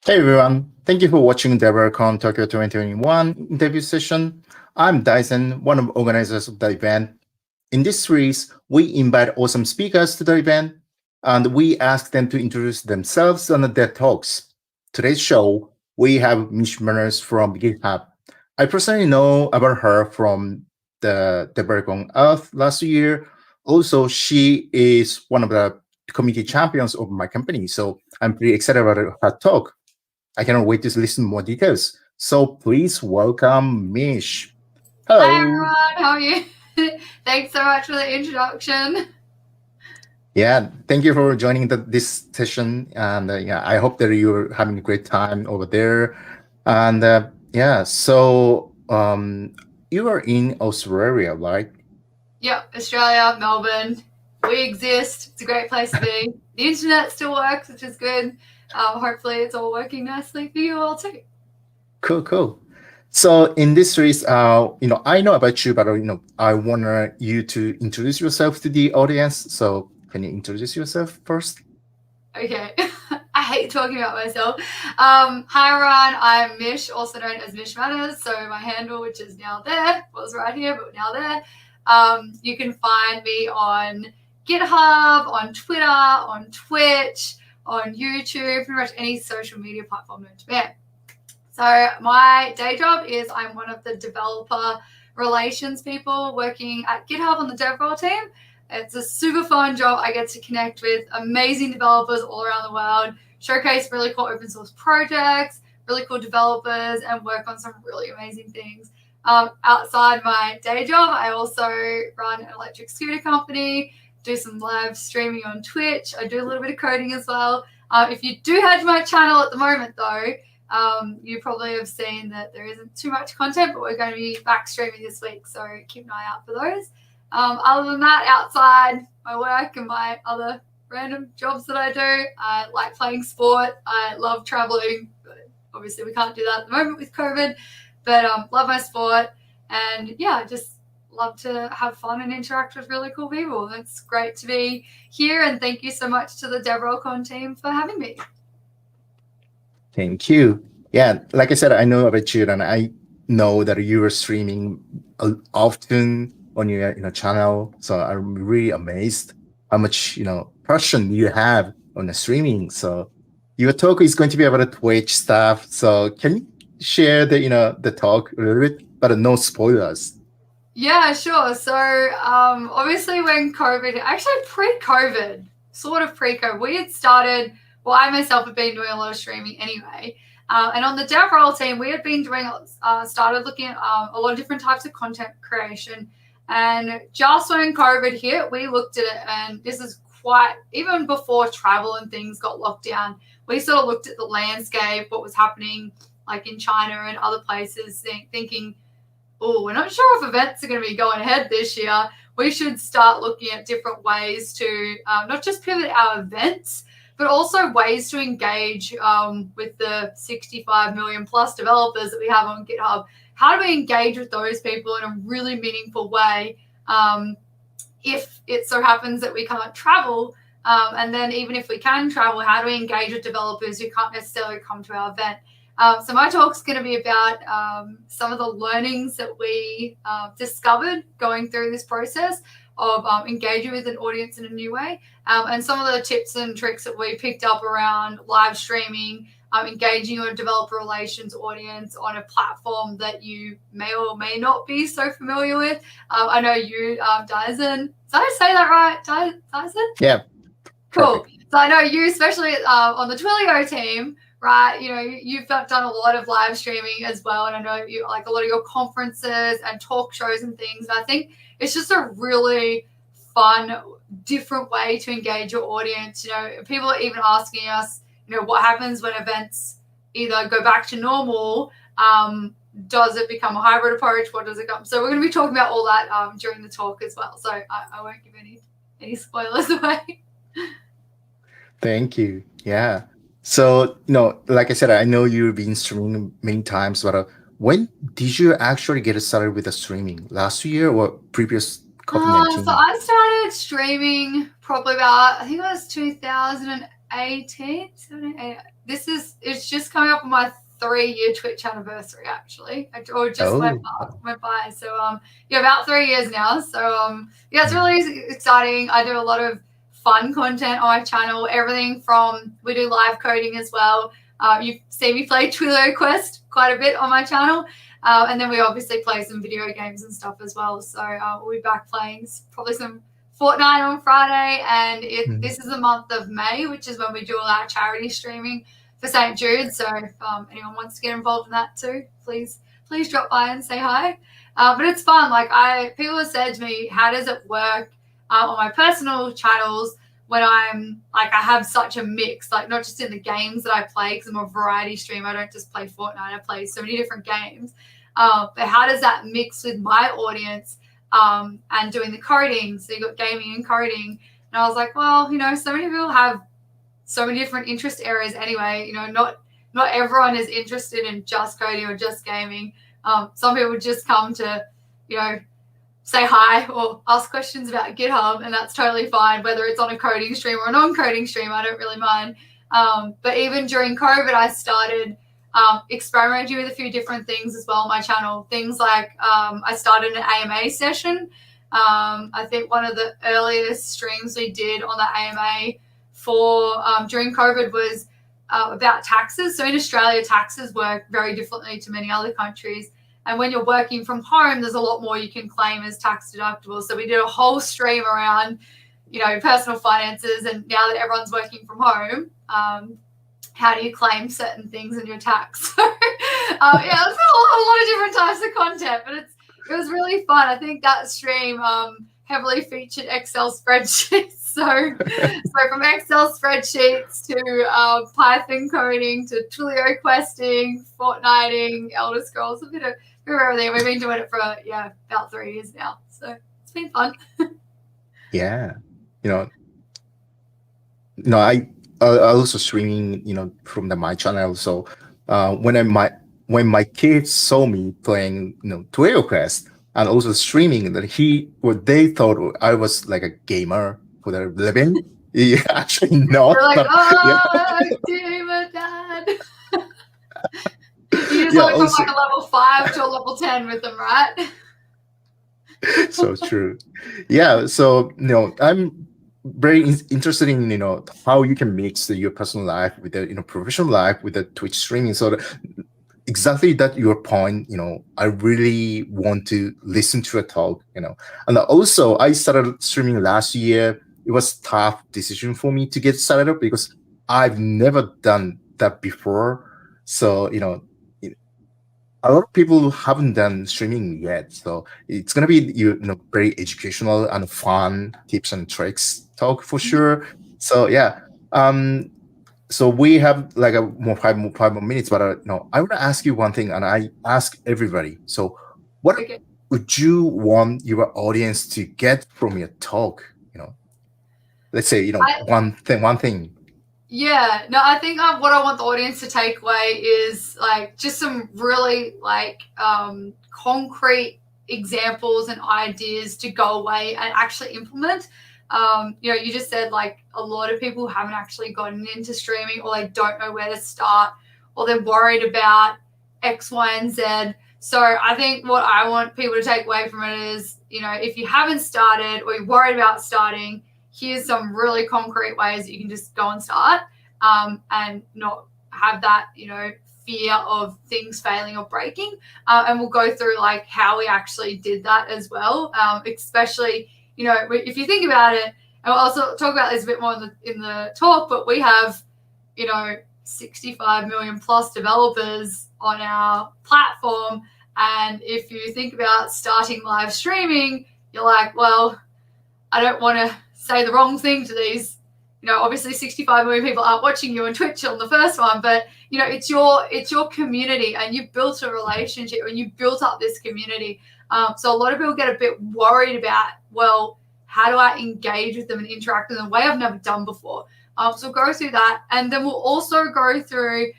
Hey everyone, thank you for watching DevRelCon Tokyo 2021 interview session. I'm Dyson, one of the organizers of the event. In this series, we invite awesome speakers to the event, and we ask them to introduce themselves and their talks. Today's show, we have Mish from GitHub. I personally know about her from the DevRelCon Earth last year. Also, she is one of the community champions of my company, so I'm pretty excited about her talk. I cannot wait to listen to more details. So please welcome Mish. Hi Hello. everyone, how are you? Thanks so much for the introduction. Yeah, thank you for joining this session. And yeah, I hope that you're having a great time over there. And yeah, so you are in Australia, right? Yep, Australia, Melbourne. We exist. It's a great place to be. The internet still works, which is good. Hopefully, it's all working nicely for you all too. Cool, cool. So in this series, I know about you, but I want you to introduce yourself to the audience. So can you introduce yourself first? Okay, I hate talking about myself. Hi everyone, I'm Mish, also known as Mish Matters. So my handle, which is now there, was right here, but now there. You can find me on GitHub, on Twitter, on Twitch, on YouTube, pretty much any social media platform known to man. So my day job is I'm one of the developer relations people working at GitHub on the DevRel team. It's a super fun job. I get to connect with amazing developers all around the world, showcase really cool open source projects, really cool developers, and work on some really amazing things. Outside my day job, I also run an electric scooter company, do some live streaming on Twitch. I do a little bit of coding as well. If you do head to my channel at the moment, though, you probably have seen that there isn't too much content, but we're going to be back streaming this week, so keep an eye out for those. Other than that, outside my work and my other random jobs that I do, I like playing sport. I love traveling. But obviously, we can't do that at the moment with COVID, but love my sport. And yeah, just love to have fun and interact with really cool people. It's great to be here, and thank you so much to the DevRelCon team for having me. Thank you. Yeah, like I said, I know about you, and I know that you are streaming often on your channel. So I'm really amazed how much passion you have on the streaming. So your talk is going to be about the Twitch stuff. So can you share the talk a little bit, but no spoilers? Yeah, sure. So obviously when COVID, actually pre-COVID, sort of pre-COVID, we had started, well, I myself have been doing a lot of streaming anyway. And on the DevRel team, we had been doing, started looking at a lot of different types of content creation. And just when COVID hit, we looked at it, and this is quite, even before travel and things got locked down, we sort of looked at the landscape, what was happening like in China and other places, thinking, oh, we're not sure if events are going to be going ahead this year. We should start looking at different ways to not just pivot our events, but also ways to engage with the 65 million plus developers that we have on GitHub. How do we engage with those people in a really meaningful way if it so happens that we can't travel? And then even if we can travel, how do we engage with developers who can't necessarily come to our event? So my talk's going to be about some of the learnings that we discovered going through this process of engaging with an audience in a new way, and some of the tips and tricks that we picked up around live streaming, engaging your developer relations audience on a platform that you may or may not be so familiar with. I know you, Dyson. Did I say that right, Dyson? Yeah, Cool. perfect. So I know you, especially on the Twilio team, right? You know, you've done a lot of live streaming as well, and I know you like a lot of your conferences and talk shows and things. And I think it's just a really fun, different way to engage your audience. You know, people are even asking us, you know, what happens when events either go back to normal? Does it become a hybrid approach? What does it come? So we're going to be talking about all that during the talk as well. So I won't give any spoilers away. Thank you. Yeah. So, like I said, I know you've been streaming many times, but when did you actually get started with the streaming? Last year or previous So COVID-19? I started streaming probably about, I think it was 2018. 18th, 17th. It's just coming up on my 3-year Twitch anniversary, actually. Or just went by. So yeah, about 3 years now. So yeah, it's really exciting. I do a lot of fun content on my channel. Everything from, we do live coding as well. You see me play Twilio Quest quite a bit on my channel. And then we obviously play some video games and stuff as well. So we'll be back playing probably some Fortnite on Friday, and this is the month of May, which is when we do all our charity streaming for St. Jude. So if anyone wants to get involved in that too, please drop by and say hi. But it's fun. Like people have said to me, how does it work on my personal channels when I'm like, I have such a mix, like not just in the games that I play, because I'm a variety streamer. I don't just play Fortnite. I play so many different games. But how does that mix with my audience? And doing the coding. So you got gaming and coding. And I was like, well, so many people have so many different interest areas anyway. Not everyone is interested in just coding or just gaming. Some people just come to, say hi or ask questions about GitHub, and that's totally fine, whether it's on a coding stream or a non-coding stream. I don't really mind. But even during COVID, I started experimenting with a few different things as well on my channel. Things like I started an AMA session. I think one of the earliest streams we did on the AMA for during COVID was about taxes. So in Australia, taxes work very differently to many other countries. And when you're working from home, there's a lot more you can claim as tax deductible. So we did a whole stream around, personal finances. And now that everyone's working from home, how do you claim certain things in your tax? So, yeah, it's a lot of different types of content, but it was really fun. I think that stream heavily featured Excel spreadsheets. So from Excel spreadsheets to Python coding to Twilio questing, Fortniting, Elder Scrolls, a bit of everything. We've been doing it for about 3 years now, so it's been fun. Yeah, I also streaming, from my channel. So when my kids saw me playing, Twilio Quest and also streaming, that they thought I was like a gamer for their living. Yeah, actually not. They're like, gamer dad. You just went from like a level 5 to a level 10 with them, right? So true. Yeah. So I'm very interested in how you can mix your personal life with the professional life with the Twitch streaming. So exactly that your point. I really want to listen to a talk. And also I started streaming last year. It was a tough decision for me to get started up because I've never done that before. So a lot of people haven't done streaming yet, so it's gonna be very educational and fun tips and tricks talk for sure. So yeah, so we have like five more minutes, but I want to ask you one thing, and I ask everybody. So, what would you want your audience to get from your talk? Let's say one thing. Yeah, no, I think what I want the audience to take away is like just some really like concrete examples and ideas to go away and actually implement. You just said like a lot of people haven't actually gotten into streaming, or they don't know where to start, or they're worried about X, Y, and Z. So I think what I want people to take away from it is, if you haven't started or you're worried about starting, here's some really concrete ways that you can just go and start and not have that, fear of things failing or breaking. And we'll go through like how we actually did that as well, especially, if you think about it, and we'll also talk about this a bit more in the talk, but we have, 65 million plus developers on our platform. And if you think about starting live streaming, you're like, well, I don't want to say the wrong thing to these, obviously 65 million people aren't watching you on Twitch on the first one, but it's your community, and you've built a relationship and you built up this community. So a lot of people get a bit worried about, well, how do I engage with them and interact with them in a way I've never done before? So we'll go through that, and then we'll also go through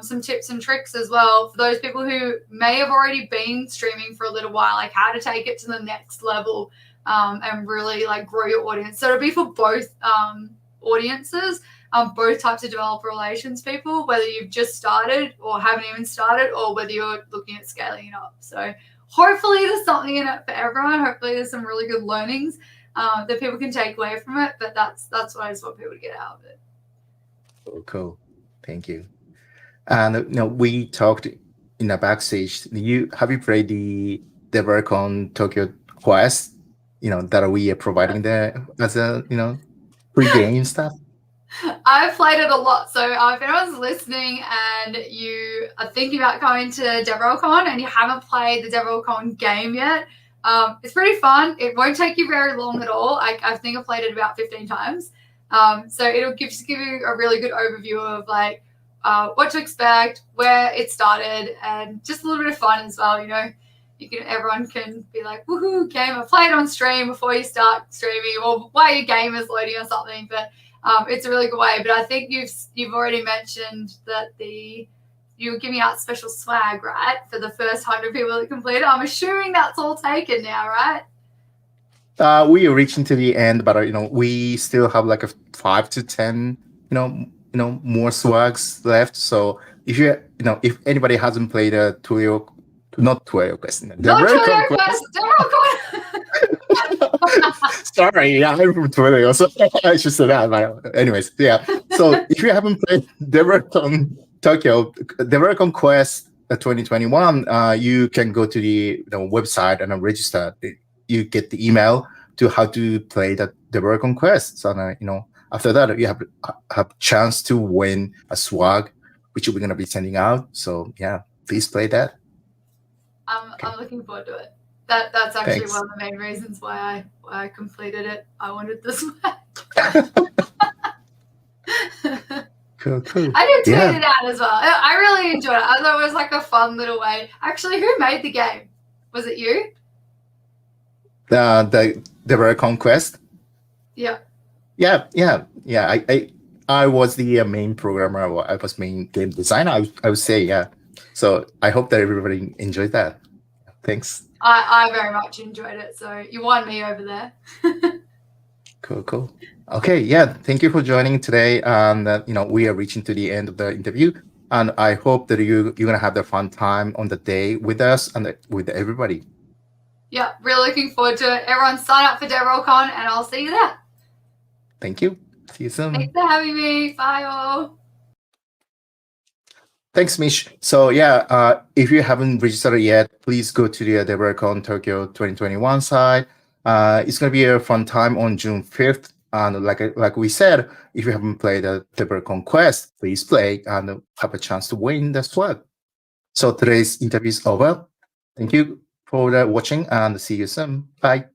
some tips and tricks as well for those people who may have already been streaming for a little while, like how to take it to the next level and really like grow your audience. So it'll be for both audiences. both types of developer relations people, whether you've just started or haven't even started, or whether you're looking at scaling it up. So hopefully there's something in it for everyone. Hopefully there's some really good learnings that people can take away from it. But that's what I just want people to get out of it. Cool. Thank you. And we talked in the backstage. Have you played the DevRelCon Tokyo Quest? That we are providing there as a free game stuff. I've played it a lot. So if anyone's listening and you are thinking about coming to DevRelCon and you haven't played the DevRelCon game yet, it's pretty fun. It won't take you very long at all. I think I've played it about 15 times. So it'll give you a really good overview of like what to expect, where it started, and just a little bit of fun as well. Everyone can be like, woohoo, game, I played on stream before you start streaming, or while your game is loading or something. But it's a really good way. But I think you've already mentioned that you're giving out special swag, right, for the first 100 people that complete it. I'm assuming that's all taken now, right? We are reaching to the end, but we still have like a 5 to 10 more swags left. So if anybody hasn't played a Twilio Quest, DevRelCon Quest. Sorry, I'm from Twilio, so I should say that. But anyways, yeah. So if you haven't played DevRelCon Tokyo, DevRelCon Quest 2021, you can go to the website and register. You get the email to how to play the DevRelCon Quest. So after that, you have a chance to win a swag, which we're gonna be sending out. So yeah, please play that. I'm looking forward to it. That's actually Thanks. one of the main reasons why I completed it. I wanted this one. Cool. I did tweet it out as well. I really enjoyed it. I thought it was like a fun little way. Actually, who made the game? Was it you? The DevRelCon Quest. Yeah. Yeah. I was the main programmer. I was main game designer. I would say, yeah. So I hope that everybody enjoyed that. Thanks. I very much enjoyed it. So you won me over there. Cool. Okay, yeah. Thank you for joining today. And we are reaching to the end of the interview, and I hope that you're gonna have the fun time on the day with us and with everybody. Yeah, really looking forward to it. Everyone sign up for DevRelCon, and I'll see you there. Thank you. See you soon. Thanks for having me. Bye all. Thanks, Mish. So yeah, if you haven't registered yet, please go to the DevRelCon Tokyo 2021 site. It's gonna be a fun time on June 5th. And like we said, if you haven't played the DevRelCon Quest, please play and have a chance to win the swag. So today's interview is over. Thank you for watching and see you soon. Bye.